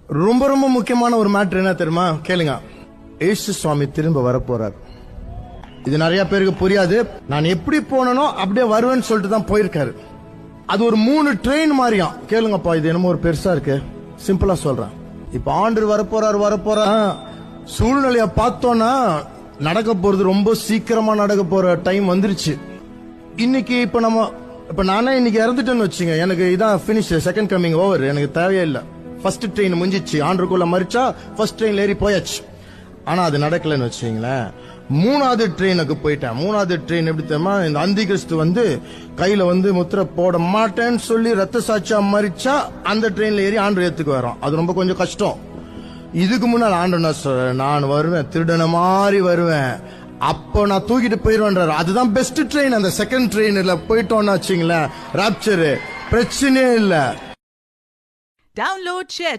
ரொம்ப ரொம்ப முக்கியமான ஒரு மேட்ரு என்ன தெரியுமா? கேளுங்க. ஏசு சுவாமி திரும்ப வரப்போறார். இது நிறைய பேருக்கு புரியாது. நான் எப்படி போனனோ அப்படியே வருவேன்னு சொல்லிட்டு தான் போயிருக்காரு. அது ஒரு 3 ட்ரெயின் மாதிரியா. கேளுங்கப்பா, இது என்னமோ ஒரு பெருசா இருக்கு. சிம்பிளா சொல்றேன். இப்ப ஆண்டு வரப்போறார். சூழ்நிலைய பார்த்தோன்னா நடக்க போறது ரொம்ப சீக்கிரமா நடக்க போற டைம் வந்துருச்சு. இன்னைக்கு இப்ப நானே இன்னைக்கு இறந்துட்டேன்னு வச்சுங்க, எனக்கு இதான் பினிஷ், செகண்ட் கமிங் ஓவர், எனக்கு தேவையே இல்ல. ஃபர்ஸ்ட் ட்ரெயின் முடிஞ்சிச்சு, ஆண்டுக்குள்ள மறிச்சா ஃபர்ஸ்ட் ட்ரெயின் ஏறி போயாச்சு. ஆனா அது நடக்கலன்னு வச்சுங்களேன். 3வது ட்ரெயினுக்கு போயிட்டேன். 3வது ட்ரெயின் எப்படி தெரியுமா? இந்த அந்தி கிறிஸ்து கையில முத்திரை போட மாட்டேன்னு சொல்லி ரத்த சாட்சியா மறிச்சா அந்த ட்ரெயின்ல ஏறி ஆண்டு ஏத்துக்கு வரோம். அது ரொம்ப கொஞ்சம் கஷ்டம். இதுக்கு முன்னால் ஆண்டு நான் வருவேன், திருடன மாதிரி வருவேன், அப்போ நான் தூக்கிட்டு போயிருவேன்றாரு. அதுதான் பெஸ்ட் ட்ரெயின். அந்த செகண்ட் ட்ரெயின்ல போயிட்டோம்னு வச்சுங்களேன், ராப்சர் பிரச்சனையே இல்ல. Download Chet